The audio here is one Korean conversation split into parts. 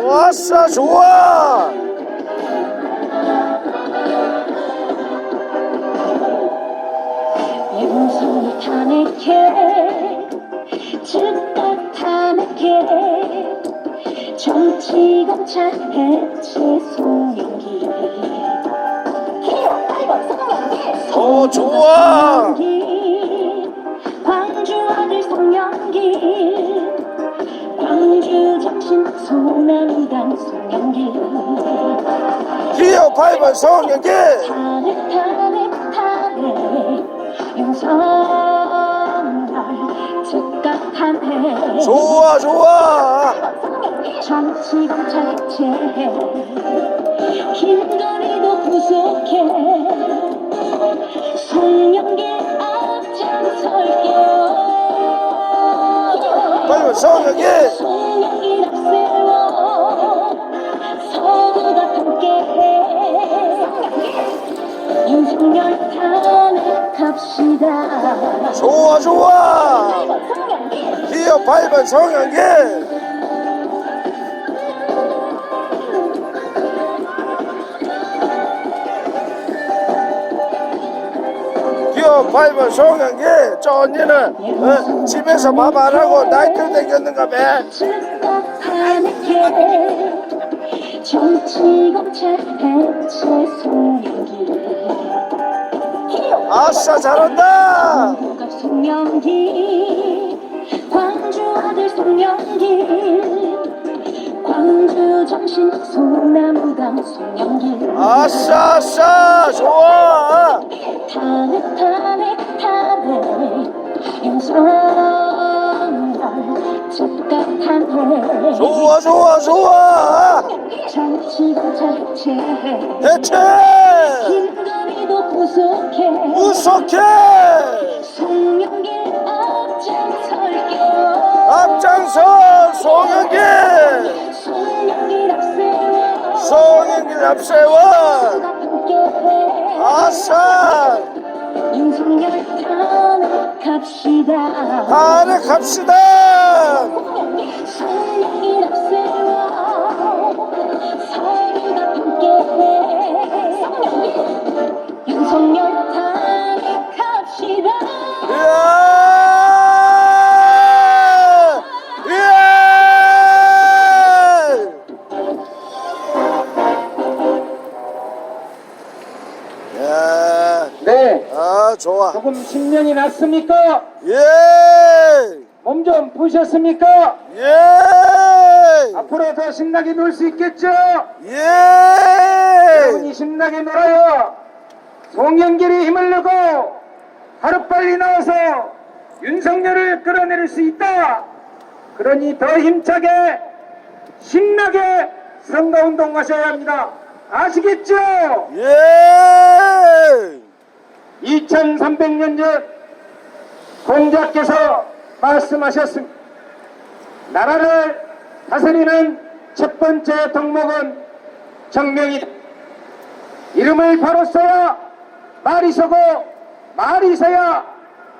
좋았어, 좋아. 영성을 타내게 즉각 타내게 정치 검찰 해체 송영기 기호 8번 송영기 좋아. 광주 아들 송영기 광주 정신 소남단 송영기 기호 8번 송영기. 타네 윤석열 즉각 탄핵 좋아, 좋아. 정치 검찰 해체 김건희도 구속해 송영길 앞장설게요 8번 송영기. 송영길 앞세워 서로가 함께해 윤석열 탄핵합시다 좋아, 좋아. 기호 8번 송영기. 기호 8번 송영기. 저 언니는 집에서 밥 안 하고 나이트 댕겼는가 봐. 정치 검찰 해체 송영기 아싸, 잘한다. 송영기 광주 아들 송영기 광주 정신 소나무당 송영기 아싸, 아싸, 좋아. 탄핵 윤석열 즉각 탄핵 좋아, 좋아, 좋아. 정치 검찰 해체 대체 김건희도 구속해 구속해. 송영길 앞장설게요 앞장서 송영기. 송영길 앞세워 송영길 앞세워. 함께해 아싸. 윤석열 탄핵합시다 탄핵합시다. 송영길 앞세워 서로가 함께해 윤석열 탄핵합시다 이야, 이야. 야, 네, 아, 좋아. 조금 신명이 났습니까? 예, 몸 좀 푸셨습니까? 예, 앞으로 더 신나게 놀 수 있겠죠? 예. 여러분이 신나게 놀아요. 송영길이 힘을 내고 하루빨리 나와서 윤석열을 끌어내릴 수 있다. 그러니 더 힘차게 신나게 선거운동하셔야 합니다. 아시겠죠? 예. 2300년 전 공자께서 말씀하셨습니다. 나라를 다스리는 첫 번째 덕목은 정명이다. 이름을 바로 써야 말이 서고 말이 서야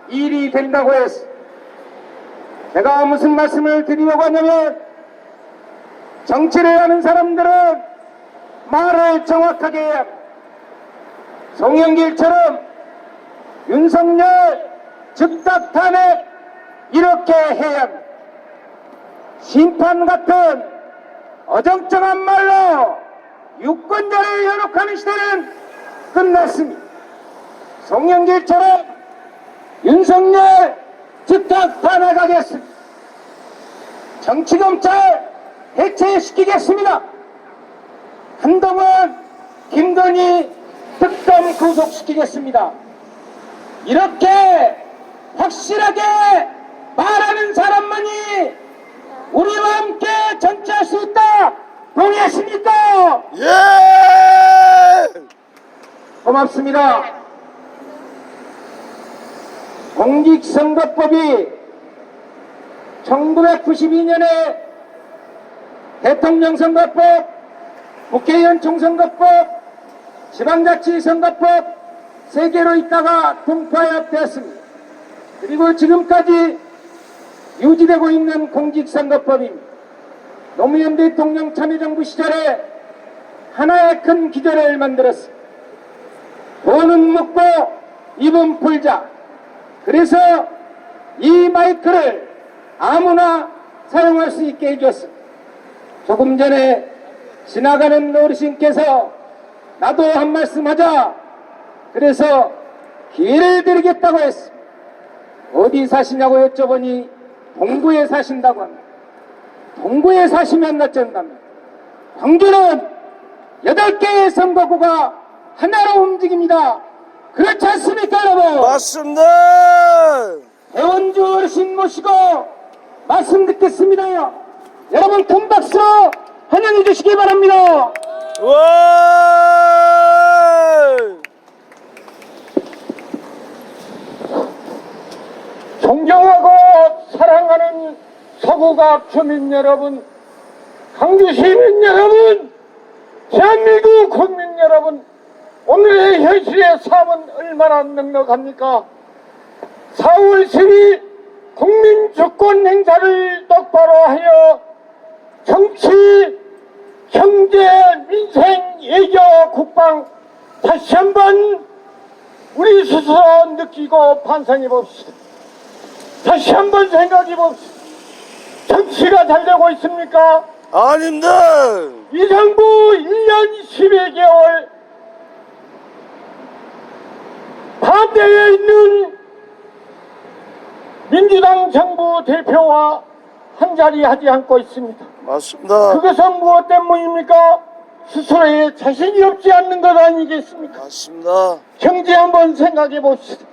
일이 된다고 했어. 제가 무슨 말씀을 드리려고 하냐면 정치를 하는 사람들은 말을 정확하게 해야 합니다. 송영길처럼 윤석열 즉각 탄핵 이렇게 해야 합니다. 심판 같은 어정쩡한 말로 유권자를 연혹하는 시대는 끝났습니다. 송영길처럼 윤석열 즉각 탄핵하겠습니다. 정치검찰 해체시키겠습니다. 한동안 김건희 특검 구속시키겠습니다. 이렇게 확실하게 말하는 사람만이 우리와 함께 정치할 수 있다. 동의하십니까? 예. 고맙습니다. 공직선거법이 1992년에 대통령 선거법, 국회의원 총선거법, 지방자치선거법 3개로 있다가 통과되었습니다. 그리고 지금까지 유지되고 있는 공직선거법입니다. 노무현 대통령 참여정부 시절에 하나의 큰 기조를 만들었어. 돈은 먹고 입은 풀자. 그래서 이 마이크를 아무나 사용할 수 있게 해줬어. 조금 전에 지나가는 어르신께서 나도 한 말씀 하자. 그래서 기회를 드리겠다고 했어. 어디 사시냐고 여쭤보니 동구에 사신다고 합니다. 동구에 사시면 어쩐답니다. 광주는 8개의 선거구가 하나로 움직입니다. 그렇지 않습니까, 여러분? 맞습니다. 대원주 어르신 모시고 말씀 듣겠습니다. 여러분 큰 박수 환영해 주시기 바랍니다. 와! 존경하고 사랑하는 서구갑 주민 여러분, 광주 시민 여러분, 대한민국 국민 여러분, 오늘의 현실의 삶은 얼마나 넉넉합니까? 4월 10일 국민 주권 행사를 똑바로 하여 정치, 경제, 민생, 외교, 국방 다시 한번 우리 스스로 느끼고 반성해 봅시다. 다시 한번 생각해 봅시다. 정치가 잘 되고 있습니까? 아닙니다. 이 정부 1년 12개월 반대에 있는 민주당 정부 대표와 한자리 하지 않고 있습니다. 맞습니다. 그것은 무엇 때문입니까? 스스로에 자신이 없지 않는 것 아니겠습니까? 맞습니다. 경제 한번 생각해 봅시다.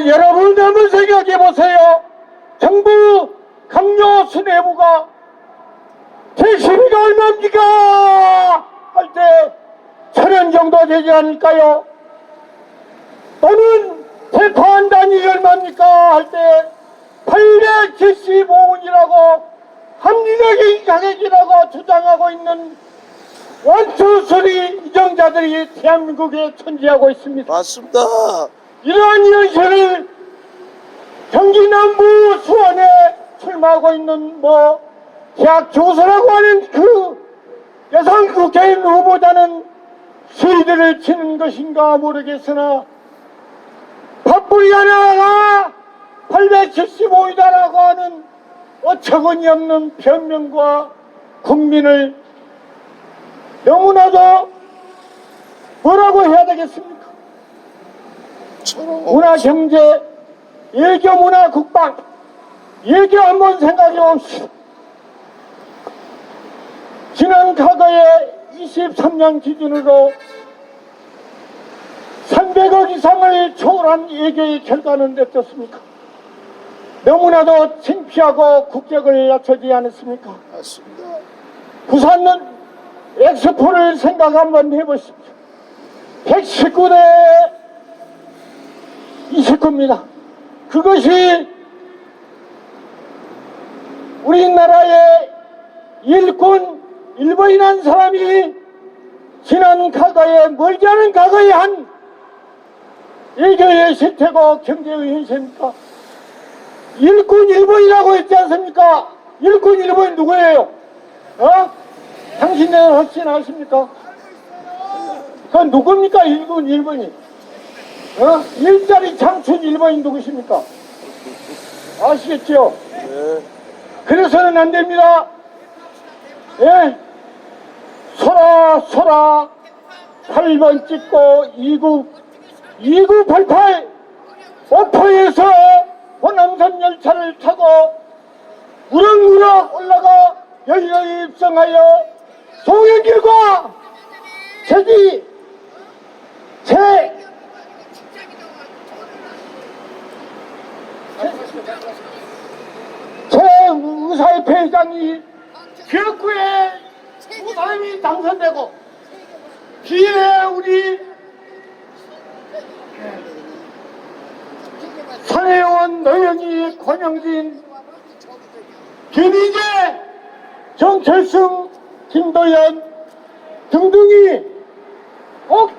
여러분 한번 생각해 보세요. 정부 강요 수뇌부가 대시비가 얼마입니까? 할 때 1,000원 정도 되지 않을까요? 또는 대파한단이 얼마입니까? 할 때 875원이라고 합리적인 가격이라고 주장하고 있는 원투쓰리 이정자들이 대한민국에 존재하고 있습니다. 맞습니다. 이러한 현실을 경기 남부 수원에 출마하고 있는 대학 교수라고 하는 그 여성 국회의원 후보자는 시위들을 치는 것인가 모르겠으나 밥풀이 하나가 875이다라고 하는 어처구니 없는 변명과 국민을 너무나도 뭐라고 해야 되겠습니까? 문화, 경제, 외교, 문화, 국방, 외교 한번 생각해 봅시다. 지난 과거에 23년 기준으로 300억 이상을 초월한 외교의 결과는 어떻습니까? 너무나도 창피하고 국격을 낮추지 않았습니까? 맞습니다. 부산은 엑스포를 생각 한번 해보십시오. 119대 29입니다. 그것이 우리나라의 일본이라는 사람이 지난 과거에 멀지 않은 과거에 한 외교의 실태고 경제의 현실입니까? 일본이라고 했지 않습니까? 일본이 누구예요? 당신들은 혹시 아십니까? 그건 누굽니까? 일본이. 일자리 창출 일본이 누구십니까? 아시겠죠? 네. 그래서는 안 됩니다. 예. 소라 8번 찍고 2988 오포에서 호남선 열차를 타고 우럭우럭 올라가 여기에 입성하여 송영길과 제 의사협회 회장이 지역구에 두 사람이 당선되고 뒤에 우리 선혜원, 노영희, 권영진, 김희재, 정철승, 김도연 등등이 꼭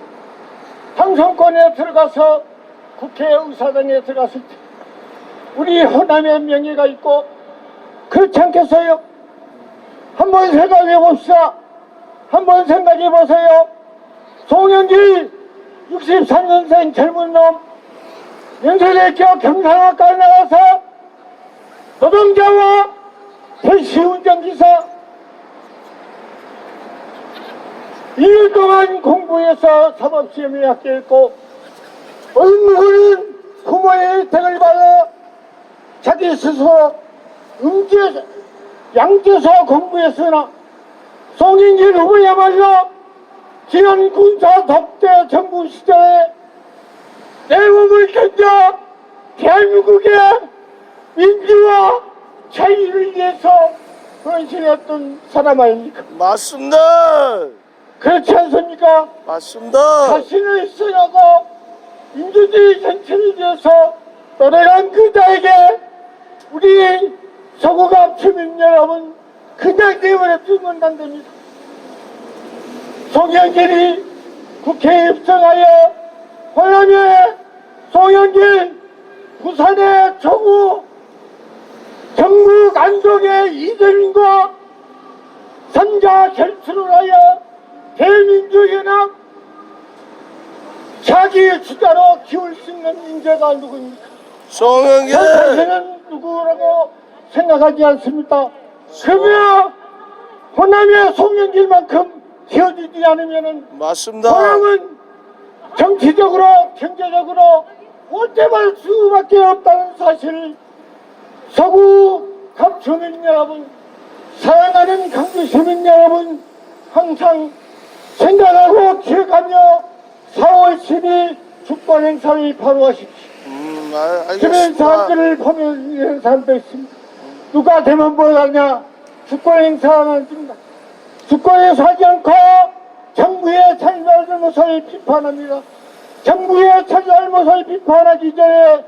당선권에 들어가서 국회의사당에 들어갔을 때 우리 호남의 명예가 있고 그렇지 않겠어요? 한번 생각해 봅시다. 한번 생각해 보세요. 송영길 63년생 젊은 놈 연세대학교 경상학과에 나가서 노동자와 택시 운전기사 2년 동안 공부해서 사법시험에 합격했고 얼마는 부모의 혜택을 받아 자기 스스로 양재서 공부했으나 송영길 후보야말로 지난 군사 독재 정부 시절에 내 몸을 던져 대한민국의 민주화 자유를 위해서 헌신했던 사람 아닙니까? 맞습니다. 그렇지 않습니까? 맞습니다. 자신을 쓰라고 민주주의 전체를 위해서 노래한 그자에게 우리 서구갑 주민 여러분 그냥 내버려 두면 안 됩니다. 송영길이 국회에 입성하여 호남의 송영길 부산의 조구 정부 간동의 이재민과 삼자 결투를 하여 대민주연합 자기의 주자로 키울 수 있는 인재가 누구입니까? 송영길. 저 자신은 누구라고 생각하지 않습니다. 그러면 호남의 송영길만큼 키워주지 않으면은 맞습니다. 호남은 정치적으로 경제적으로 못해볼 수밖에 없다는 사실을 서구 각 주민 여러분, 사랑하는 강주 시민 여러분 항상 생각하고 기억하며 4월 10일 주권 행사를 바로 하십시오. 주변 알겠습니다. 사람들을 보면 이런 사람도 있습니다. 누가 되면 뭘 하냐? 주권 행사는 줍니다. 주권 행사하지 않고 정부의 잘잘못을 비판합니다. 정부의 잘잘못을 비판하기 전에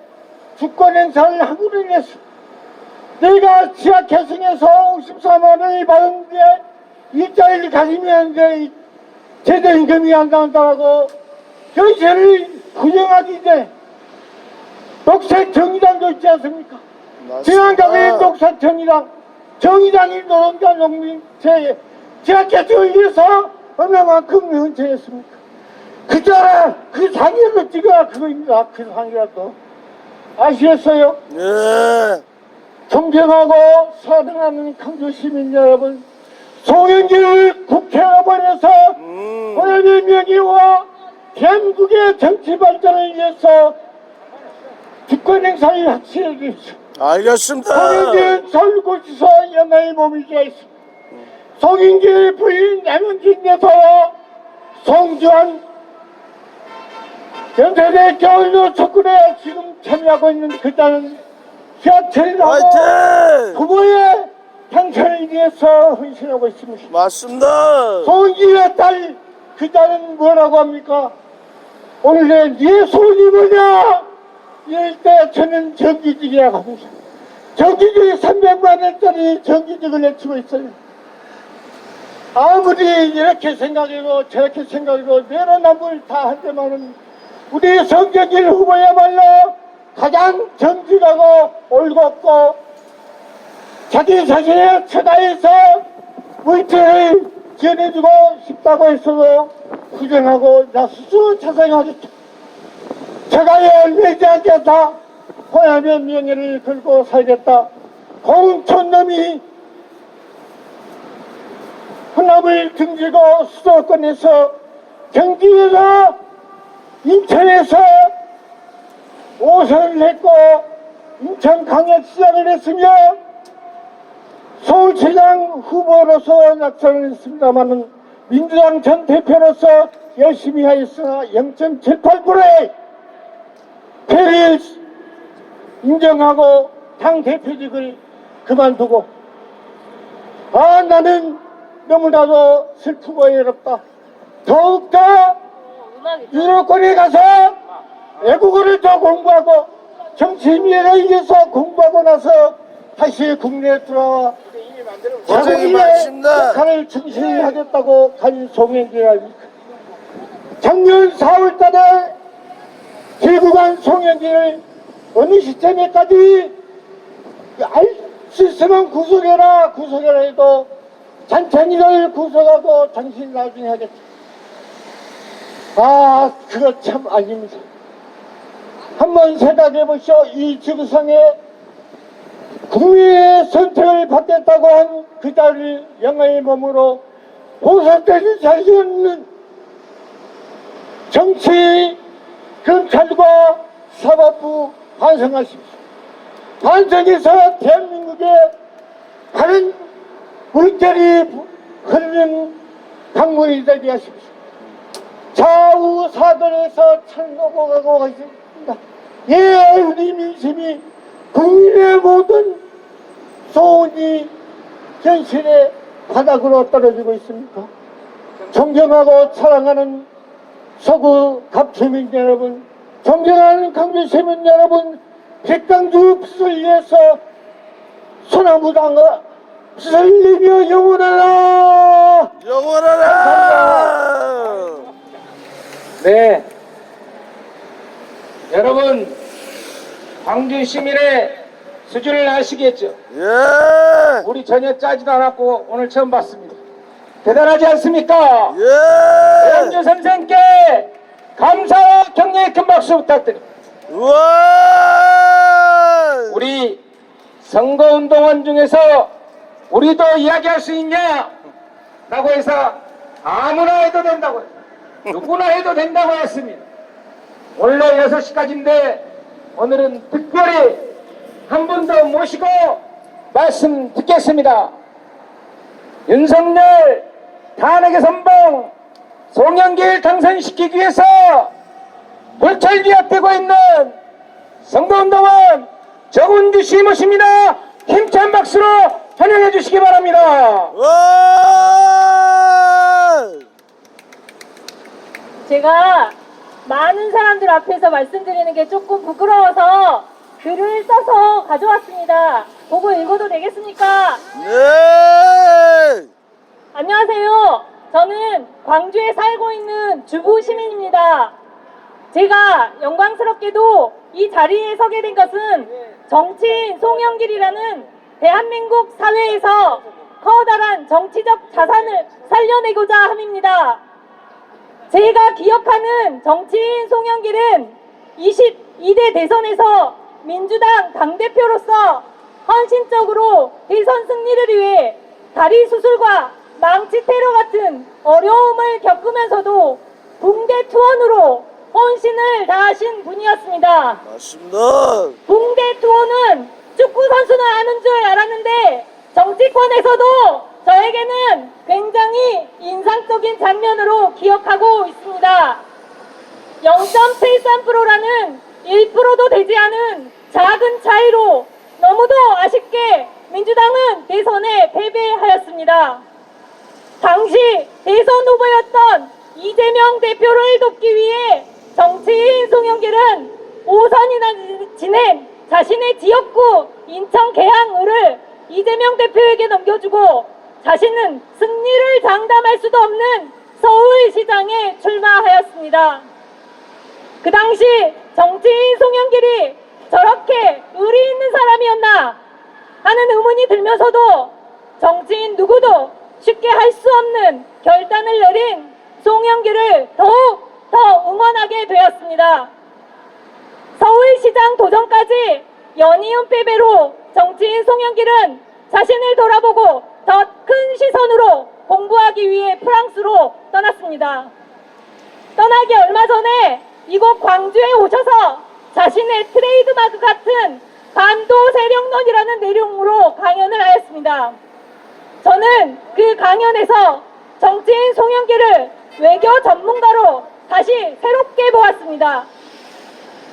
주권 행사를 하고 있었어. 내가 지하 계승에서 54만 원을 받은 게 일자리를 가지면 이제 최저임금이 안 나온다고 현실을 부정하기 전에 녹색 정의당도 있지 않습니까? 지난번에 녹색 정의당이 노동자 농민 지하 계승을 위해서 얼마만큼 헌신했습니까? 그 상이라도 찍어야 그거입니다. 그 상이라도 아시겠어요? 네. 존경하고 사랑하는 강주 시민 여러분, 송영길 국회의원에서 호남의 명예와 대한민국의 정치 발전을 위해서 주권 행사를 확실해 주십시오. 알겠습니다. 송영길 서울구치소 영화의 몸이가 있습니다. 송영길 부인 양은진 여사와 송주환 연세대학교 언론 촉구에 지금 참여하고 있는 그자는 지하철이라고 화이팅! 부모의 당선을 위해서 헌신하고 있습니다. 맞습니다. 송영길의 딸 그자는 뭐라고 합니까? 오늘 네 소원이 뭐냐? 이럴 때 저는 정기직이라고 합니다. 정기직 300만 원짜리 정기직을 내치고 있어요. 아무리 이렇게 생각해도 저렇게 생각해도 내로남불 다 하지만은 우리 송영길 후보야말로 가장 정직하고 올곧고 자기 자신의 처다에서 물질을 지어내주고 싶다고 했어도 후정하고 나 스스로 자생하겠다. 제가 열매지 않겠다. 호남의 명예를 걸고 살겠다. 공촌놈이 호남을 등지고 수도권에서 경기에서 인천에서 5선을 했고 인천광역시장을 했으며 서울시장 후보로서 낙선을 했습니다마는 민주당 전 대표로서 열심히 하였으나 0.78%의 패를 인정하고 당 대표직을 그만두고 나는 너무나도 슬프고 외롭다. 더욱더 유럽권에 가서 외국어를 더 공부하고 정치인을 위해서 공부하고 나서 다시 국내에 들어와 고생이 자국의 많으십니다. 역할을 충실히 하겠다고 간 송영길 아닙니까? 작년 4월 달에 결국은 송영길을 어느 시점에까지 알 수 있으면 구속해라 해도 잔챙이를 구속하고 당신 나중에 하겠다. 아, 그거 참 아닙니다. 한번 생각해 보시오. 이 지구상에 국민의 선택을 받겠다고 한 그 자리 영아의 몸으로 보석되지 자신 없는 정치, 검찰과 사법부 반성하십시오. 반성해서 대한민국의 다른 물결이 흐르는 강물이 되게 하십시오. 좌우 사들에서 찬고보가고 있습니다. 예, 우리 민심이 국민의 모든 소원이 현실의 바닥으로 떨어지고 있습니다. 존경하고 사랑하는 서구 갑주민 여러분, 존경하는 강주 시민 여러분, 백강주 빚을 위해서 소나무당과 빚을 흘리며 영원하라! 영원하라! 네. 여러분, 광주 시민의 수준을 아시겠죠? 예! 우리 전혀 짜지도 않았고 오늘 처음 봤습니다. 대단하지 않습니까? 예! 배현주 선생께 감사와 격려의 큰 박수 부탁드립니다. 우와! 우리 선거운동원 중에서 우리도 이야기할 수 있냐? 라고 해서 아무나 해도 된다고 했어요. 누구나 해도 된다고 했습니다. 원래 6시까지인데 오늘은 특별히 한 분 더 모시고 말씀 듣겠습니다. 윤석열 탄핵의 선봉 송영길 당선시키기 위해서 불철기약되고 있는 선거운동원 정운주 씨 모십니다. 힘찬 박수로 환영해 주시기 바랍니다. 와! 제가 많은 사람들 앞에서 말씀드리는 게 조금 부끄러워서 글을 써서 가져왔습니다. 보고 읽어도 되겠습니까? 네! 안녕하세요. 저는 광주에 살고 있는 주부 시민입니다. 제가 영광스럽게도 이 자리에 서게 된 것은 정치인 송영길이라는 대한민국 사회에서 커다란 정치적 자산을 살려내고자 함입니다. 제가 기억하는 정치인 송영길은 22대 대선에서 민주당 당대표로서 헌신적으로 대선 승리를 위해 다리 수술과 망치 테러 같은 어려움을 겪으면서도 붕대 투혼으로 헌신을 다하신 분이었습니다. 맞습니다. 붕대 투혼은 축구 선수는 아는 줄 알았는데 정치권에서도 저에게는 굉장히 인상적인 장면으로 기억하고 있습니다. 0.73%라는 1%도 되지 않은 작은 차이로 너무도 아쉽게 민주당은 대선에 패배하였습니다. 당시 대선 후보였던 이재명 대표를 돕기 위해 정치인 송영길은 5선이나 지낸 자신의 지역구 인천 계양을을 이재명 대표에게 넘겨주고 자신은 승리를 장담할 수도 없는 서울시장에 출마하였습니다. 그 당시 정치인 송영길이 저렇게 의리 있는 사람이었나 하는 의문이 들면서도 정치인 누구도 쉽게 할 수 없는 결단을 내린 송영길을 더욱 더 응원하게 되었습니다. 서울시장 도전까지 연이은 패배로 정치인 송영길은 자신을 돌아보고 더 큰 시선으로 공부하기 위해 프랑스로 떠났습니다. 떠나기 얼마 전에 이곳 광주에 오셔서 자신의 트레이드마크 같은 반도 세력론이라는 내용으로 강연을 하였습니다. 저는 그 강연에서 정치인 송영길을 외교 전문가로 다시 새롭게 보았습니다.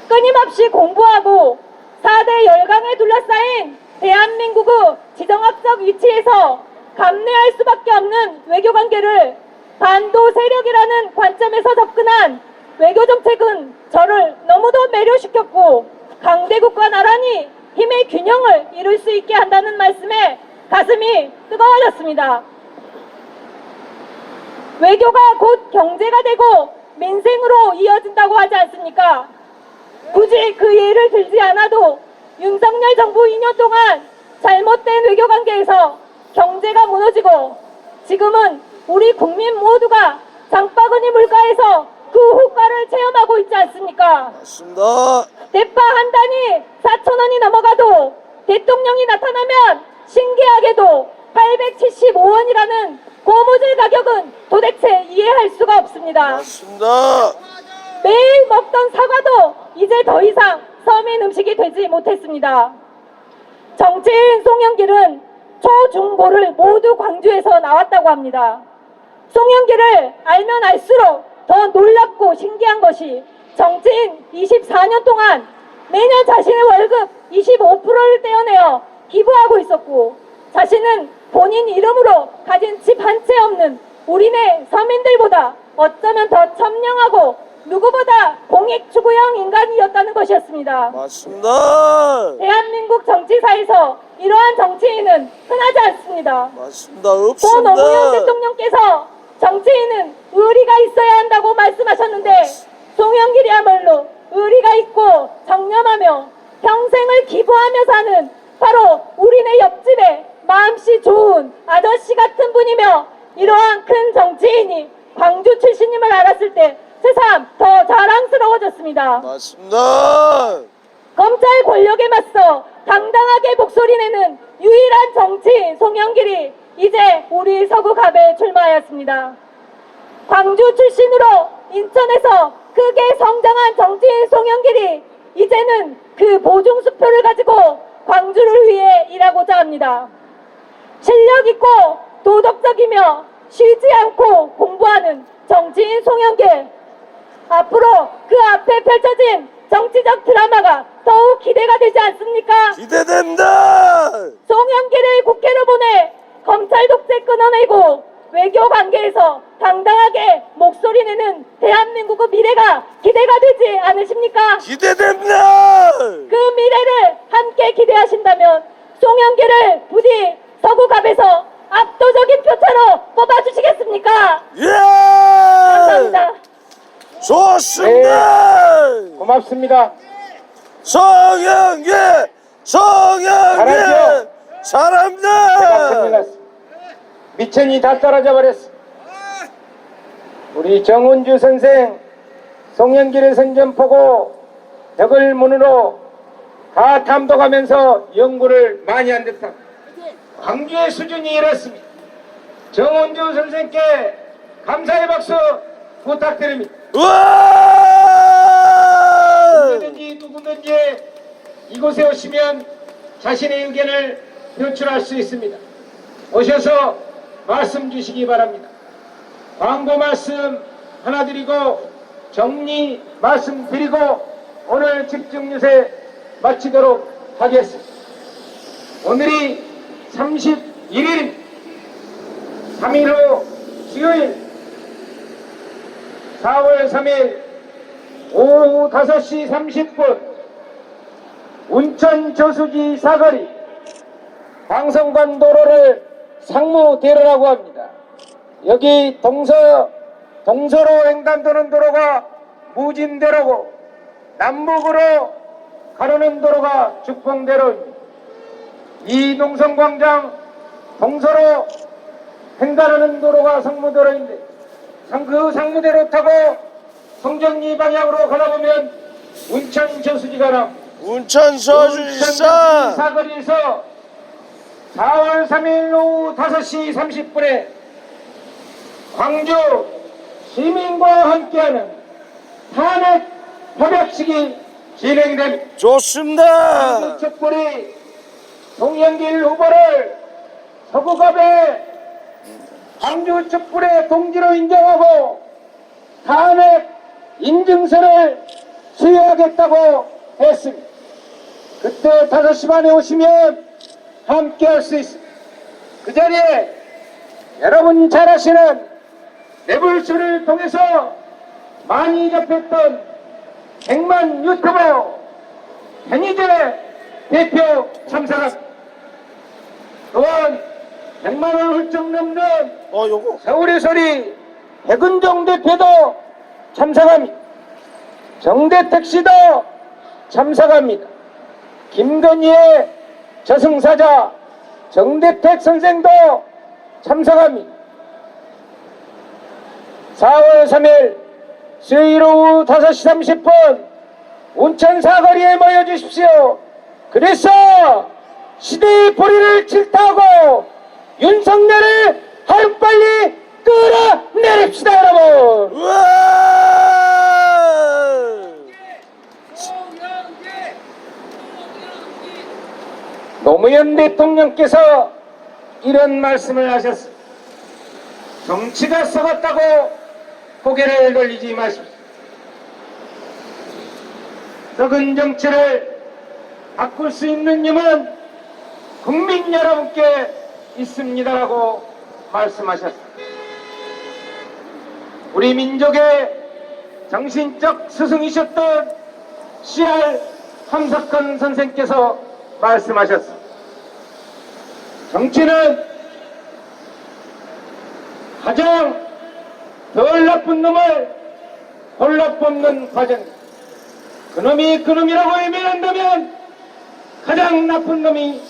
끊임없이 공부하고 4대 열강에 둘러싸인 대한민국의 지정학적 위치에서 감내할 수밖에 없는 외교관계를 반도 세력이라는 관점에서 접근한 외교정책은 저를 너무도 매료시켰고 강대국과 나란히 힘의 균형을 이룰 수 있게 한다는 말씀에 가슴이 뜨거워졌습니다. 외교가 곧 경제가 되고 민생으로 이어진다고 하지 않습니까? 굳이 그 예를 들지 않아도 윤석열 정부 2년 동안 잘못된 외교관계에서 경제가 무너지고 지금은 우리 국민 모두가 장바구니 물가에서 그 효과를 체험하고 있지 않습니까? 맞습니다. 대파 한 단이 4,000원이 넘어가도 대통령이 나타나면 신기하게도 875원이라는 고무줄 가격은 도대체 이해할 수가 없습니다. 맞습니다. 매일 먹던 사과도 이제 더 이상 서민 음식이 되지 못했습니다. 정치인 송영길은 초, 중, 고를 모두 광주에서 나왔다고 합니다. 송영길을 알면 알수록 더 놀랍고 신기한 것이 정치인 24년 동안 매년 자신의 월급 25%를 떼어내어 기부하고 있었고 자신은 본인 이름으로 가진 집 한 채 없는 우리네 서민들보다 어쩌면 더 천명하고 누구보다 공익추구형 인간이었다는 것이었습니다. 맞습니다. 대한민국 정치사에서 이러한 정치인은 흔하지 않습니다. 맞습니다. 고 없습니다. 노무현 대통령께서 정치인은 의리가 있어야 한다고 말씀하셨는데 송영길이야말로 의리가 있고 정념하며 평생을 기부하며 사는 바로 우리네 옆집에 마음씨 좋은 아저씨 같은 분이며 이러한 큰 정치인이 광주 출신임을 알았을 때 새삼 더 자랑스러워졌습니다. 맞습니다. 검찰 권력에 맞서 당당하게 목소리 내는 유일한 정치인 송영길이 이제 우리 서구갑에 출마하였습니다. 광주 출신으로 인천에서 크게 성장한 정치인 송영길이 이제는 그 보증수표를 가지고 광주를 위해 일하고자 합니다. 실력 있고 도덕적이며 쉬지 않고 공부하는 정치인 송영길. 앞으로 그 앞에 펼쳐진 정치적 드라마가 더욱 기대가 되지 않습니까? 기대됩니다. 송영길을 국회로 보내 검찰 독재 끊어내고 외교 관계에서 당당하게 목소리 내는 대한민국의 미래가 기대가 되지 않으십니까? 기대됩니다. 그 미래를 함께 기대하신다면 송영길을 부디 서구갑에서 압도적인 표차로 뽑아주시겠습니까? 예. 감사합니다. 좋습니다. 고맙습니다. 송영길, 송영길, 사람들. 미천이 다 떨어져 버렸어. 우리 정운주 선생 송영길의 선전포고 덕을 문으로 다 탐독하면서 연구를 많이 한 듯한 광주의 수준이 이렇습니다. 정운주 선생께 감사의 박수 부탁드립니다. 우와! 누구든지 이곳에 오시면 자신의 의견을 표출할 수 있습니다. 오셔서 말씀 주시기 바랍니다. 광고 말씀 하나 드리고 정리 말씀 드리고 오늘 집중 유세 마치도록 하겠습니다. 오늘이 31일입니다. 3일 후 수요일 4월 3일 오후 5시 30분 운천 저수지 사거리 방성관 도로를 상무대로라고 합니다. 여기 동서로 횡단도는 도로가 무진대로고 남북으로 가르는 도로가 죽봉대로입니다. 이 농성광장 동서로 횡단하는 도로가 상무도로인데 그 상무대로 타고 성정리 방향으로 가다 보면 운천 저수지가 나옵니다. 운천 저수지사 사거리에서 4월 3일 오후 5시 30분에 광주 시민과 함께하는 탄핵 협약식이 진행됩니다. 좋습니다. 촛불이 송영길 후보를 서구갑의 광주 촛불의 동지로 인정하고 탄핵 인증서를 수여하겠다고 했습니다. 그때 5시 반에 오시면 함께 할 수 있습니다. 그 자리에 여러분 잘 아시는 매불쇼를 통해서 많이 접했던 백만 유튜버 hen희재 대표 참석합니다. 또한 100만 원 훌쩍 넘는 요거 서울의 소리 백은종 대표도 참석합니다. 정대택 씨도 참석합니다. 김건희의 저승사자 정대택 선생도 참석합니다. 4월 3일 수요일 오후 5시 30분 운천 사거리에 모여 주십시오. 그래서 시대의 보리를 질타하고 윤석열을 하루빨리 끌어내립시다, 여러분. 우와! 노무현 대통령께서 이런 말씀을 하셨습니다. 정치가 썩었다고 고개를 돌리지 마십시오. 썩은 정치를 바꿀 수 있는 힘은 국민 여러분께 있습니다라고 말씀하셨습니다. 우리 민족의 정신적 스승이셨던 C.R. 함석헌 선생께서 말씀하셨습니다. 정치는 가장 덜 나쁜 놈을 골라 뽑는 과정입니다. 그놈이 그놈이라고 외면한다면 가장 나쁜 놈이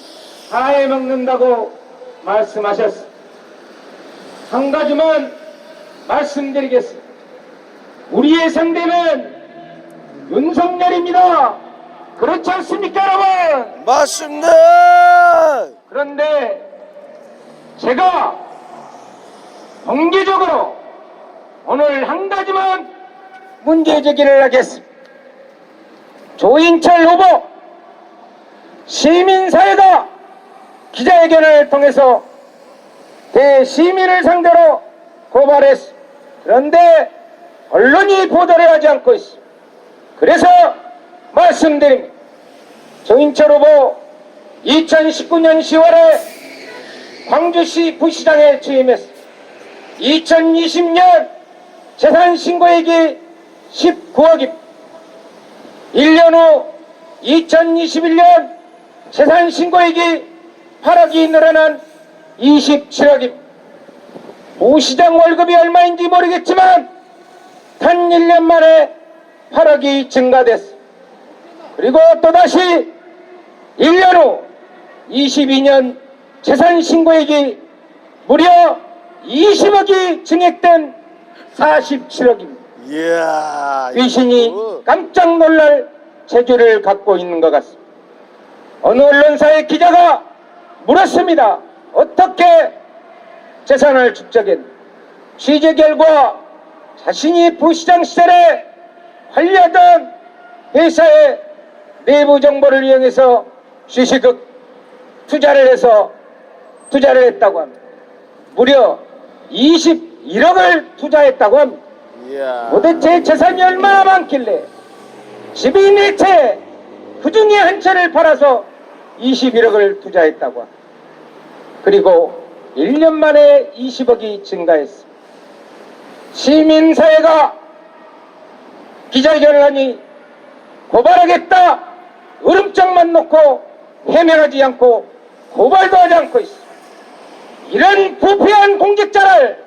다 해먹는다고 말씀하셨습니다. 한 가지만 말씀드리겠습니다. 우리의 상대는 윤석열입니다. 그렇지 않습니까, 여러분? 맞습니다. 그런데 제가 공개적으로 오늘 한 가지만 문제 제기를 하겠습니다. 조인철 후보 시민사회가 기자회견을 통해서 대시민을 상대로 고발했습니다. 그런데 언론이 보도를 하지 않고 있습니다. 그래서 말씀드립니다. 조인철 후보 2019년 10월에 광주시 부시장에 취임했습니다. 2020년 재산 신고액이 19억입니다. 1년 후 2021년 재산 신고액이 8억이 늘어난 27억입니다. 부시장 월급이 얼마인지 모르겠지만 단 1년 만에 8억이 증가됐습니다. 그리고 또다시 1년 후 22년 재산 신고액이 무려 20억이 증액된 47억입니다. 이야. 귀신이 깜짝 놀랄 재주를 갖고 있는 것 같습니다. 어느 언론사의 기자가 물었습니다. 어떻게 재산을 축적했는지. 취재 결과 자신이 부시장 시절에 관리하던 회사의 내부 정보를 이용해서 주식을 투자를 했다고 합니다. 무려 21억을 투자했다고 합니다. 이야. 도대체 재산이 얼마나 많길래 집이 네 채, 그 중에 한 채를 팔아서 21억을 투자했다고 합니다. 그리고 1년 만에 20억이 증가했습니다. 시민사회가 기자회견을 하니 고발하겠다 으름장만 놓고 해명하지 않고 고발도 하지 않고 있습니다. 이런 부패한 공직자를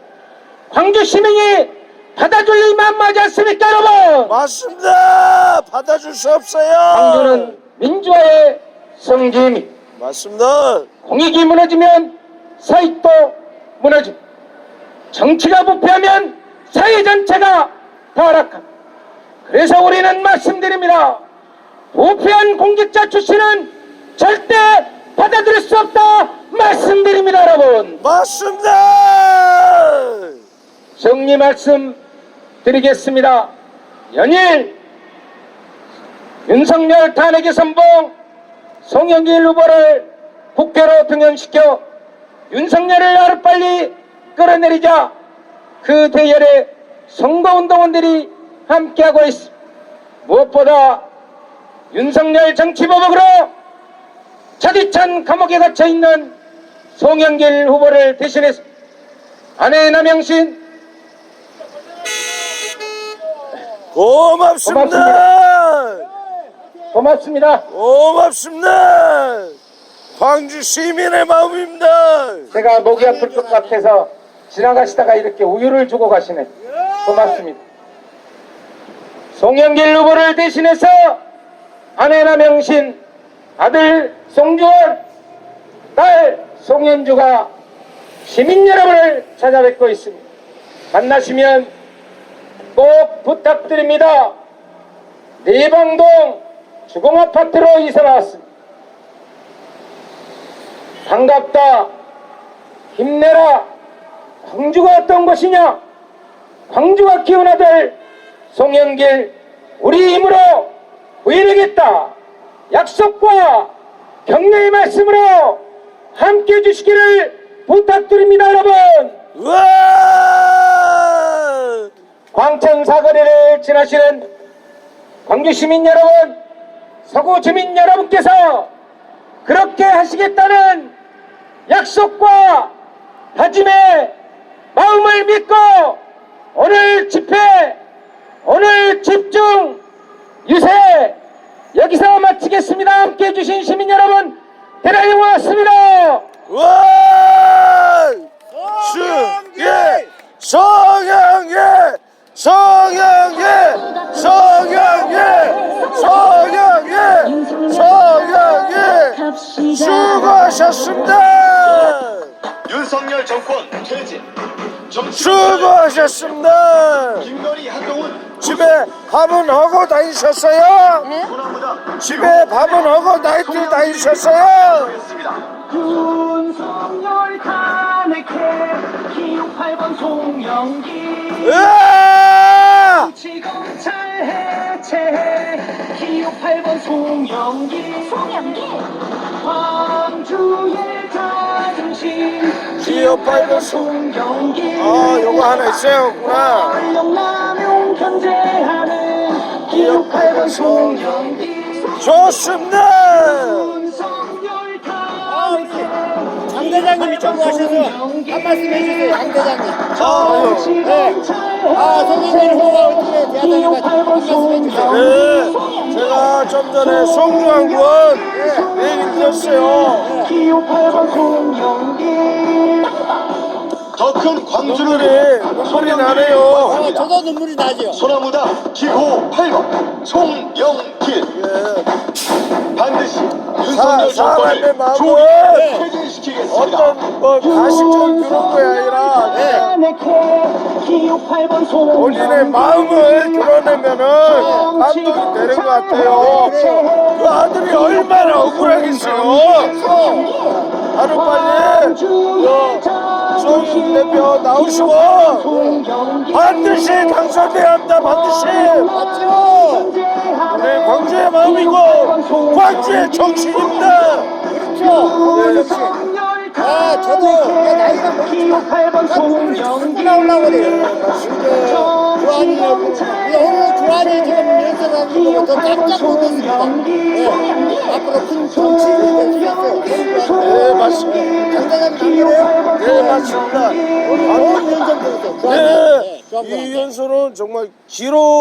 광주 시민이 받아줄 리 만만하지 않습니까, 여러분? 맞습니다. 받아줄 수 없어요. 광주는 민주화의 성지입니다. 맞습니다. 공익이 무너지면 사익도 무너집니다. 정치가 부패하면 사회 전체가 타락합니다. 그래서 우리는 말씀드립니다. 부패한 공직자 출신은 절대 받아들일 수 없다 말씀드립니다, 여러분. 맞습니다. 정리 말씀 드리겠습니다. 연일 윤석열 탄핵의 선봉 송영길 후보를 국회로 등연시켜 윤석열을 하루빨리 끌어내리자 그 대열에 선거운동원들이 함께하고 있습니다. 무엇보다 윤석열 정치보복으로 차디찬 감옥에 갇혀있는 송영길 후보를 대신해서 아내 남영신 고맙습니다. 고맙습니다. 고맙습니다. 광주 시민의 마음입니다. 제가 목이 아플 것 같아서 지나가시다가 이렇게 우유를 주고 가시네. 고맙습니다. 송영길 후보를 대신해서 아내 남영신, 아들 송주원, 딸 송현주가 시민 여러분을 찾아뵙고 있습니다. 만나시면 꼭 부탁드립니다. 내방동 주공아파트로 이사 나왔습니다. 반갑다, 힘내라. 광주가 어떤 것이냐? 광주가 키운 아들 송영길 우리 힘으로 구해내겠다. 약속과 격려의 말씀으로 함께 해주시기를 부탁드립니다. 여러분, 우와! 광천 사거리를 지나시는 광주 시민 여러분, 서구 주민 여러분께서 그렇게 하시겠다는 약속과 다짐의 마음을 믿고 오늘 집회, 오늘 집중 유세 여기서 마치겠습니다. 함께 해주신 시민 여러분 대단히 고맙습니다. 우와! 성영길! 성영길! 성영길! 성영길! 성영길! 성영길! 갑시다. 수고하셨습니다! 윤석열 정권 퇴진. 수고하셨습니다! 김건희 한동훈 집에 밥은 하고 다니셨어요? 소나무다 집에 밥은 하고 나이트 다니셨어요? 윤석열 탄핵해 기호 8번 송영길 으아! 지검찰 해체해 기호 8번 송영길 광주의 자존심 기호 8번 송영길 요거 하나 있어요구나. 권력남용 견제하는 기호 8번 송영길 좋습니다! 윤석열 탄핵해 장 대장님이 정부하셔서 한 말씀 해주세요. 장 대장님. 네. 송영길 후보가 어떻게 대하다니까 한 말씀 해주세요. 네, 제가 좀 전에 송주환군 얘기 드렸어요. 기호 8번 송영길 더 큰 광주를 눈물이 나네요. 저도 눈물이 나죠. 소나무다 기호 8번 송영길 반드시 윤석열 사람의 정권을 마음은 조기 퇴진시키겠습니다. 어떤 가식적인 그런 게 아니라 기호 8번 본인의 마음을 드러내면은 감동이 되는 것 같아요. 그 아들이 얼마나 억울하겠어요. 하루빨리 송영 대표 나오시고 반드시 당선돼야 합니다. 반드시. 우리 광주의 마음이고 광주의 정신입니다. 그렇죠. 역시. 저도 나이가 기호 8번 송영길 나오려고 그래요. 주한이라고. 오늘 주한이 지금 연설하는 거부터 깜짝 놀랐습니다. 앞으로 큰 정치인이 될 수 있어요. 네, 맞습니다. 장 대장님 안 그래요? 네, 맞습니다. 좋은 연설 들었어요. 네, 이 연설은 정말 기록